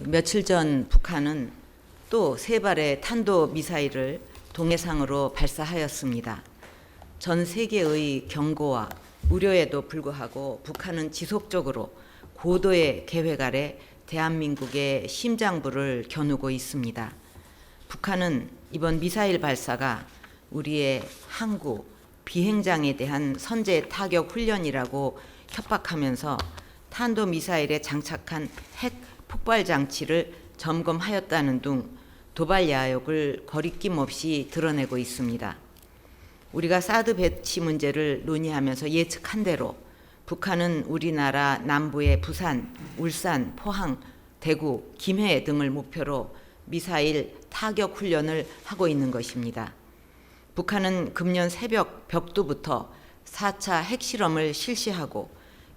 며칠 전 북한은 또 3발의 탄도미사일을 동해상으로 발사하였습니다. 전 세계의 경고와 우려에도 불구하고 북한은 지속적으로 고도의 계획 아래 대한민국의 심장부를 겨누고 있습니다. 북한은 이번 미사일 발사가 우리의 항구, 비행장에 대한 선제 타격 훈련이라고 협박하면서 탄도미사일에 장착한 핵 폭발 장치를 점검하였다는 등 도발 야욕을 거리낌 없이 드러내고 있습니다. 우리가 사드 배치 문제를 논의하면서 예측한 대로 북한은 우리나라 남부의 부산, 울산, 포항, 대구, 김해 등을 목표로 미사일 타격 훈련을 하고 있는 것입니다. 북한은 금년 새벽 벽두부터 4차 핵실험을 실시하고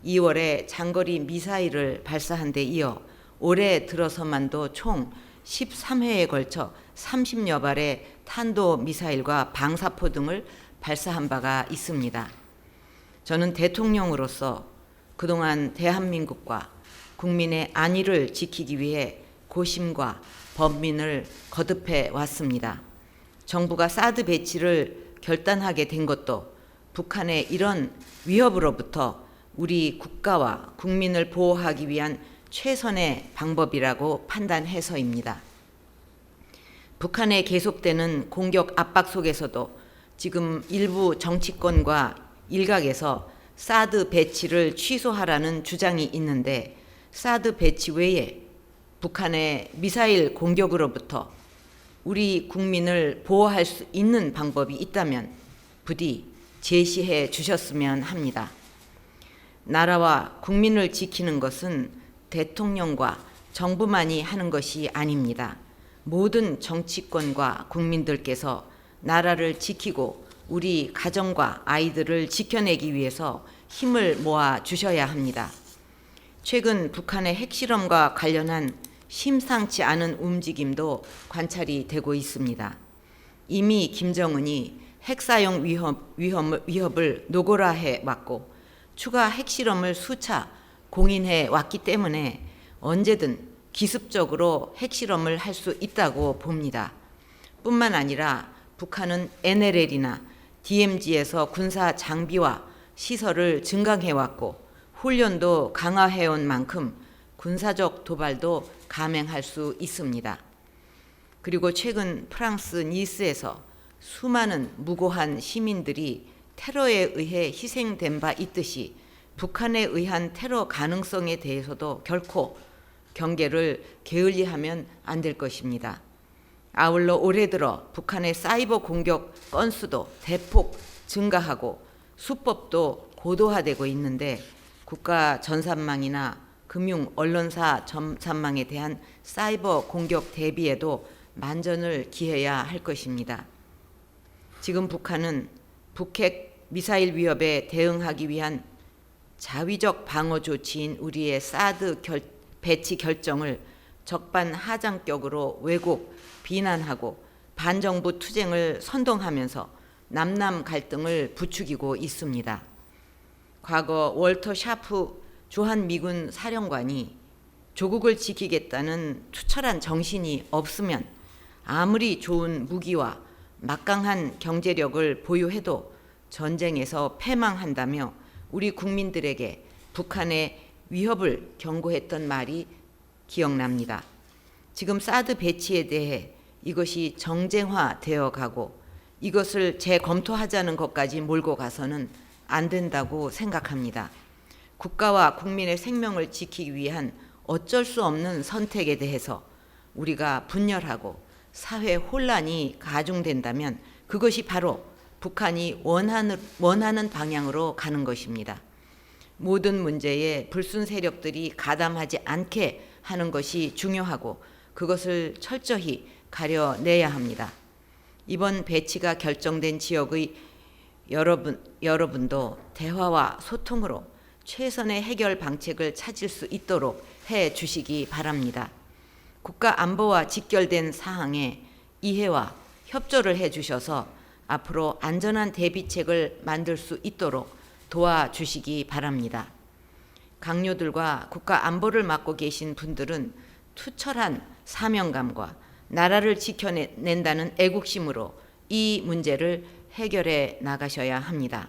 2월에 장거리 미사일을 발사한 데 이어 올해 들어서만도 총 13회에 걸쳐 30여 발의 탄도미사일과 방사포 등을 발사한 바가 있습니다. 저는 대통령으로서 그동안 대한민국과 국민의 안위를 지키기 위해 고심과 범민을 거듭해 왔습니다. 정부가 사드 배치를 결단하게 된 것도 북한의 이런 위협으로부터 우리 국가와 국민을 보호하기 위한 최선의 방법이라고 판단해서입니다. 북한의 계속되는 공격 압박 속에서도 지금 일부 정치권과 일각에서 사드 배치를 취소하라는 주장이 있는데, 사드 배치 외에 북한의 미사일 공격으로부터 우리 국민을 보호할 수 있는 방법이 있다면 부디 제시해 주셨으면 합니다. 나라와 국민을 지키는 것은 대통령과 정부만이 하는 것이 아닙니다. 모든 정치권과 국민들께서 나라를 지키고 우리 가정과 아이들을 지켜내기 위해서 힘을 모아 주셔야 합니다. 최근 북한의 핵실험과 관련한 심상치 않은 움직임도 관찰이 되고 있습니다. 이미 김정은이 핵사용 위협을 노골화해 왔고 추가 핵실험을 수차 공인해 왔기 때문에 언제든 기습적으로 핵실험을 할 수 있다고 봅니다. 뿐만 아니라 북한은 NLL이나 DMZ에서 군사 장비와 시설을 증강해 왔고 훈련도 강화해 온 만큼 군사적 도발도 감행할 수 있습니다. 그리고 최근 프랑스 니스에서 수많은 무고한 시민들이 테러에 의해 희생된 바 있듯이 북한에 의한 테러 가능성에 대해서도 결코 경계를 게을리하면 안 될 것입니다. 아울러 올해 들어 북한의 사이버 공격 건수도 대폭 증가하고 수법도 고도화되고 있는데 국가 전산망이나 금융 언론사 전산망에 대한 사이버 공격 대비에도 만전을 기해야 할 것입니다. 지금 북한은 북핵 미사일 위협에 대응하기 위한 자위적 방어 조치인 우리의 사드 배치 결정을 적반하장격으로 왜곡, 비난하고 반정부 투쟁을 선동하면서 남남 갈등을 부추기고 있습니다. 과거 월터 샤프 주한미군 사령관이 조국을 지키겠다는 투철한 정신이 없으면 아무리 좋은 무기와 막강한 경제력을 보유해도 전쟁에서 패망한다며 우리 국민들에게 북한의 위협을 경고했던 말이 기억납니다. 지금 사드 배치에 대해 이것이 정쟁화되어 가고 이것을 재검토하자는 것까지 몰고 가서는 안 된다고 생각합니다. 국가와 국민의 생명을 지키기 위한 어쩔 수 없는 선택에 대해서 우리가 분열하고 사회 혼란이 가중된다면 그것이 바로 북한이 원하는 방향으로 가는 것입니다. 모든 문제에 불순 세력들이 가담하지 않게 하는 것이 중요하고 그것을 철저히 가려내야 합니다. 이번 배치가 결정된 지역의 여러분도 대화와 소통으로 최선의 해결 방책을 찾을 수 있도록 해 주시기 바랍니다. 국가 안보와 직결된 사항에 이해와 협조를 해 주셔서 앞으로 안전한 대비책을 만들 수 있도록 도와주시기 바랍니다. 강요들과 국가 안보를 맡고 계신 분들은 투철한 사명감과 나라를 지켜낸다는 애국심으로 이 문제를 해결해 나가셔야 합니다.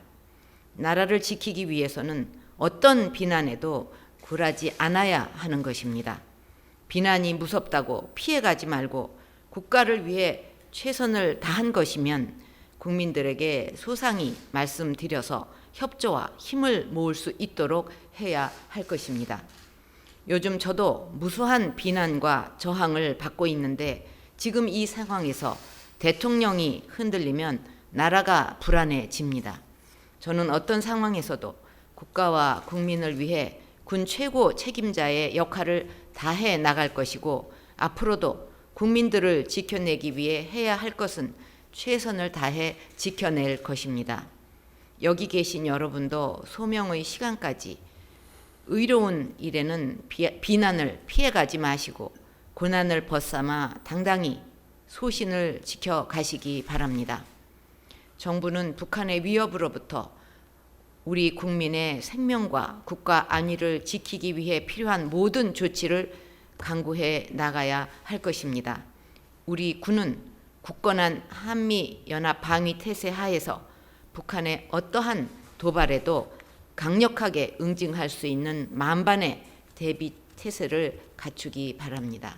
나라를 지키기 위해서는 어떤 비난에도 굴하지 않아야 하는 것입니다. 비난이 무섭다고 피해가지 말고 국가를 위해 최선을 다한 것이면 국민들에게 소상히 말씀드려서 협조와 힘을 모을 수 있도록 해야 할 것입니다. 요즘 저도 무수한 비난과 저항을 받고 있는데 지금 이 상황에서 대통령이 흔들리면 나라가 불안해집니다. 저는 어떤 상황에서도 국가와 국민을 위해 군 최고 책임자의 역할을 다해 나갈 것이고 앞으로도 국민들을 지켜내기 위해 해야 할 것은 최선을 다해 지켜낼 것입니다. 여기 계신 여러분도 소명의 시간까지 의로운 일에는 비난을 피해가지 마시고 고난을 벗삼아 당당히 소신을 지켜가시기 바랍니다. 정부는 북한의 위협으로부터 우리 국민의 생명과 국가 안위를 지키기 위해 필요한 모든 조치를 강구해 나가야 할 것입니다. 우리 군은 굳건한 한미연합 방위 태세 하에서 북한의 어떠한 도발에도 강력하게 응징할 수 있는 만반의 대비 태세를 갖추기 바랍니다.